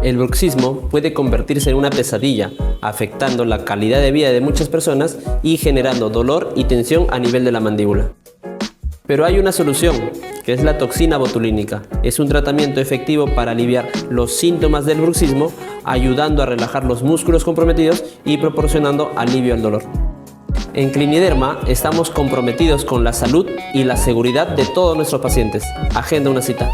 El bruxismo puede convertirse en una pesadilla, afectando la calidad de vida de muchas personas y generando dolor y tensión a nivel de la mandíbula. Pero hay una solución, que es la toxina botulínica. Es un tratamiento efectivo para aliviar los síntomas del bruxismo, ayudando a relajar los músculos comprometidos y proporcionando alivio al dolor. En Cliniderma estamos comprometidos con la salud y la seguridad de todos nuestros pacientes. Agenda una cita.